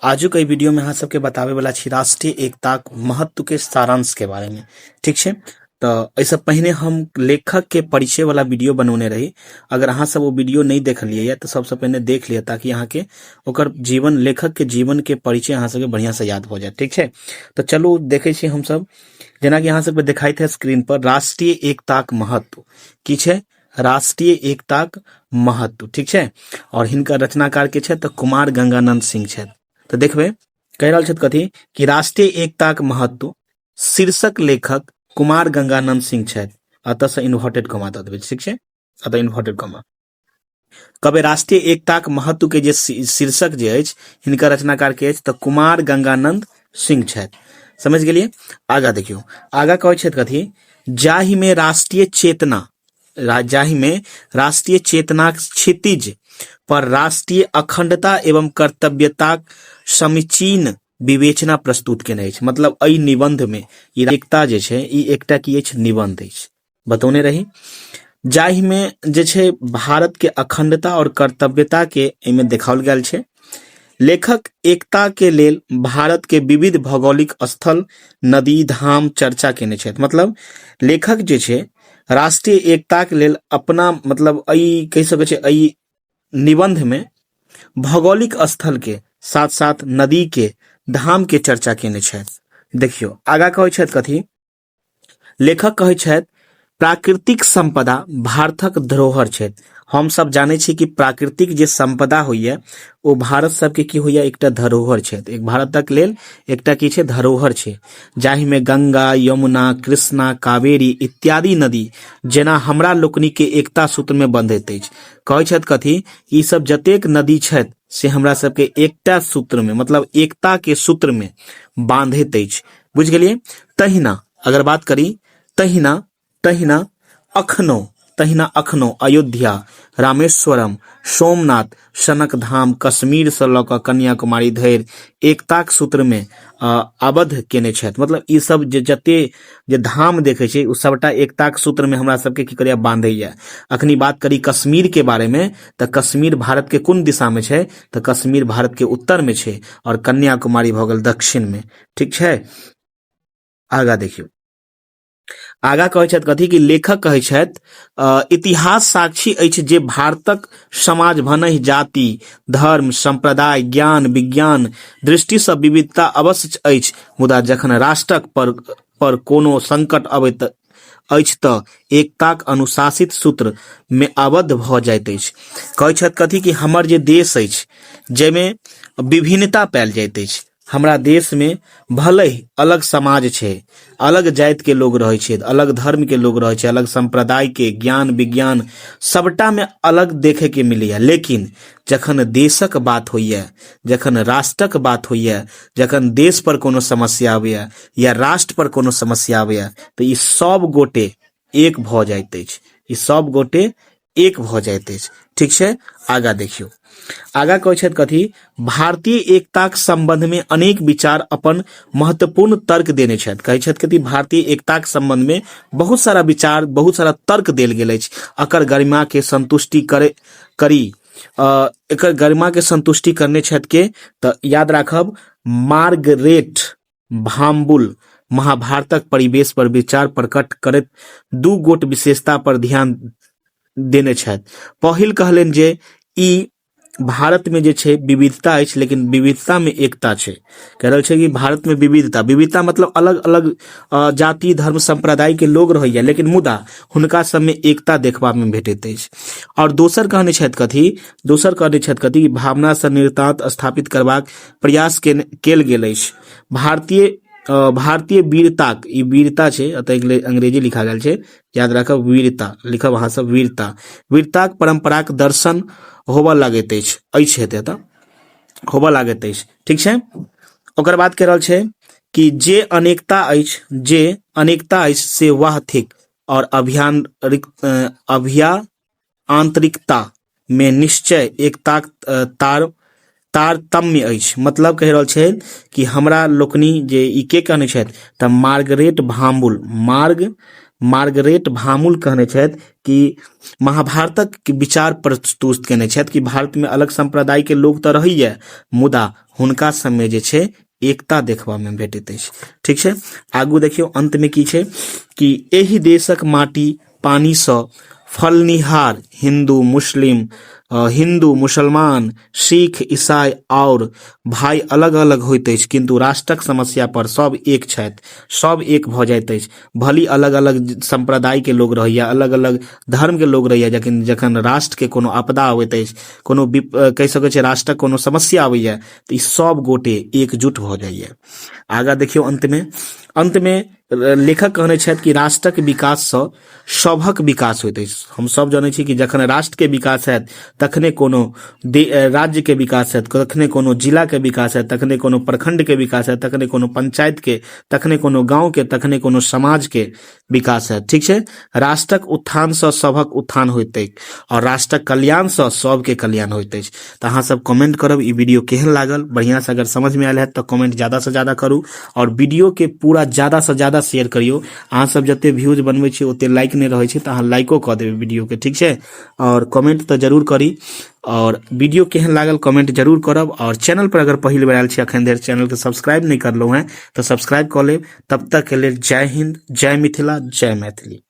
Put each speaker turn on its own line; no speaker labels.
आजू के वीडियो में अहाँ सबके बतावे वाला छी राष्ट्रीय एकताक महत्व के सारांश के बारे में। ठीक छे, तो ऐसे पहले हम लेखक के परिचय वाला वीडियो बनौने रही। अगर अहाँ सब वो वीडियो नहीं देखलिए तो सबसे पहले देख लिया, ताकि अहाँ के ओकर जीवन, लेखक के जीवन के परिचय अहाँ सबके बढ़िया से याद हो जाए। ठीक छे, तो चलो देखे छी हम सब। जेना कि अहाँ सबके दिखाई थे स्क्रीन पर, राष्ट्रीय एकताक महत्व की छे, राष्ट्रीय एकताक महत्व। ठीक छे, और हिनका रचनाकार के छे तो कुमार गंगानंद सिंह छे। तो देखबे कह रहा छथि कथी कि राष्ट्रीय एकताक महत्व शीर्षक लेखक कुमार गंगानंद सिंह छथि। अतः से इन्वर्टेड कॉमा दऽ देबै। ठीक छै, अतः इन्वर्टेड कॉमा कबे राष्ट्रीय एकताक महत्व के जे शीर्षक जे अछि, हिनकर रचनाकार के अछि तऽ कुमार गंगानंद सिंह छथि। समझ गेलिए। आगा देखियो, आगा कहै छथि कथी, जाहि में राष्ट्रीय चेतना, जाहि में राष्ट्रीय चेतनाक क्षितिज पर राष्ट्रीय अखंडता एवं कर्तव्यताक समीचीन विवेचना प्रस्तुत केने अछि। मतलब एहि निबंध में ई एकता जे छै, ई एकटा की अछि, निबंध अछि। बतौने रही जाहि में जे छै भारत के अखंडता और कर्तव्यता के एमे देखाओल गेल छै। लेखक एकता के लेल भारत के विविध भौगोलिक स्थल, नदी, धाम चर्चा केने छथि। मतलब लेखक जे छै राष्ट्रीय एकता के लेल अपना, मतलब एहि कहि सकै छै, एहि निबंध में भौगोलिक स्थल के साथ साथ नदी के, धाम के चर्चा केने छथि। देखियो आगा कहै छथि कथी, लेखक कहै छथि प्राकृतिक संपदा भारतक धरोहर छथि। हम सब जाने छी कि प्राकृतिक जे संपदा होइए ओ भारत सबके की होइए, एकटा धरोहर छथि। एक भारतक लेल एकटा की छै, धरोहर छै, जाहि में गंगा, यमुना, कृष्णा, कावेरी इत्यादि नदी जेना हमरा लोकनि के एकता सूत्र में बंधैत अछि। कहै छथि कथी, ई सब जतेक नदी छथि से हमरा सबके एकटा सूत्र में, मतलब एकता के सूत्र में बांधैत अछि। बुझ गेलिए। तहिना अगर बात करी, तहिना तहिना अखनो अयोध्या, रामेश्वरम, सोमनाथ सनक धाम, कश्मीर से लऽ कऽ कन्याकुमारी धरि एकताक सूत्र में आबद्ध केने छथि। मतलब ई सब जे जते जे धाम देखे छै, उ सबटा एकताक सूत्र में हमरा सबके की करैया, बांधैया। अखनी बात करी कश्मीर के बारे में, तो कश्मीर भारत के कोन दिशा में छै, तो कश्मीर भारत के उत्तर में छै, और कन्याकुमारी भऽ गेल दक्षिण में। ठीक छै। आगा देखियो, आगा कहै छथि कथी कि लेखक कहै छथि इतिहास साक्षी अछि जे भारतक समाज भनहि जाति, धर्म, संप्रदाय, ज्ञान, विज्ञान दृष्टि से विविधता अवश्य अछि, मुदा जखन राष्ट्रक पर कोनो संकट अबैत अछि तऽ एकताक अनुशासित सूत्र में आबद्ध भऽ जाइत अछि। कहै छथि कथी कि हमर जे देश अछि, जाहिमे विभिन्नता पायल जाइत अछि। हमरा देश में भले ही अलग समाज छै, अलग जाति के लोग रहे छै, अलग धर्म के लोग रहे छै, अलग संप्रदाय के, ज्ञान विज्ञान सबटा में अलग देखे के मिलैया। लेकिन जखन देशक बात होइया, जखन राष्ट्रक बात होइया, जखन देश पर कोनो समस्या आबैया या राष्ट्र पर कोनो समस्या आबैया, तो ई सब गोटे एक भऽ जाइत अछि। ई सब गोटे एक भऽ जाइत अछि। ठीक छै। आगा देखियो, आगा कहै छथि कथी, भारतीय एकताक संबंध में अनेक विचार अपन महत्वपूर्ण तर्क देने छथि। कहै छथि कथी, भारतीय एकताक संबंध में बहुत सारा विचार, बहुत सारा तर्क देल गेल अछि। एकर गरिमा के संतुष्टि करी एकर गरिमा के संतुष्टि करने छथि के, तो याद राखब मार्गरेट भाम्बुल महाभारतक परिवेश पर विचार प्रकट करैत दू गोट विशेषता पर ध्यान देने छथि। पहिल कहलनि जे ई भारत में जे छै विविधता अछि, लेकिन विविधता में एकता छै। कह रहल छै कि भारत में विविधता मतलब अलग अलग जाति, धर्म, संप्रदाय के लोग रहैया, लेकिन मुदा हुनका सब में एकता देखबा में भेटैत अछि। और दोसर कहने छथि कथी, भावना से निरतांत स्थापित करबाक प्रयास केल गेल अछि। भारतीय वीरताक, ई वीरता छै, अतः अंग्रेजी लिखा गेल छै, याद राखब वीरता लिखब अहाँ सब, वीरताक परंपराक दर्शन होबऽ लागैत अछि हेतै तऽ होबऽ लागैत अछि। ठीक छै। ओकर बाद कह रहल छै कि जे अनेकता अछि से वह थिक, और आंतरिकता में निश्चय एकताक तारतम्य अछि। मतलब कह रहल छै कि हमरा लोकनि जे ई के कहने छथि, तऽ मार्गरेट भामुल कहने छथि कि महाभारतक विचार प्रस्तुत केने छथि कि भारत में अलग संप्रदाय के लोग तो रहैया, मुदा हुनका सबमे जे छै एकता देखबा में भेटैत अछि। ठीक छै, आगू देखियौ अंत में की छै कि एहि देशक माटी पानी सँ फलनिहार हिंदू मुसलमान सिख ईसाई और भाई अलग अलग होइत अछि, किंतु राष्ट्रक समस्या पर सब एक छथि, सब एक भऽ जाइत अछि। भली अलग अलग संप्रदाय के लोग रहैया, अलग अलग धर्म के लोग रहैया, लेकिन जखन राष्ट्र के कोनो आपदा आबैत अछि, कोनो कहि सकै छै राष्ट्रक कोनो समस्या आबैया, तऽ ई सब गोटे एकजुट भऽ जाइया। आगा देखियौ अंत में लेखक कहने छथि कि राष्ट्रक विकास सँ सभक विकास होइत अछि। हम सब जानै छी कि जखन राष्ट्र के विकास हैत तखने कोनो राज्य के विकास हैत, तखने कोनो जिला के विकास हैत, तखने कोनो प्रखंड के विकास हैत, तखने कोनो पंचायत के, तखने कोनो गांव के, तखने कोनो समाज के विकास हैत। ठीक छै, राष्ट्रक उत्थान सँ सभक उत्थान होइत अछि और राष्ट्रक कल्याण सँ सबके कल्याण होइत अछि। तऽ अहाँ सब कमेंट करब ई वीडियो केहन लागल, बढ़िया से अगर समझ में आयल है तो कमेंट ज्यादा से ज्यादा करू और वीडियो के पूरा ज्यादा से ज्यादा शेयर करियो। अहाँ सब जते व्यूज बनबै छी ओते लाइक नहीं रहे छै, तो अहाँ लाइको कऽ देबै वीडियो के। ठीक छै, और कमेंट तो जरूर करी और वीडियो केहन लागल कमेंट जरूर करब। और चैनल पर अगर पहिल बेर आयल छी अखन धरि चैनल के सब्सक्राइब नहीं करलहुँ हैं तो सब्सक्राइब कऽ लेब। तब तक के लेल जय हिंद, जय मिथिला, जय मैथिली।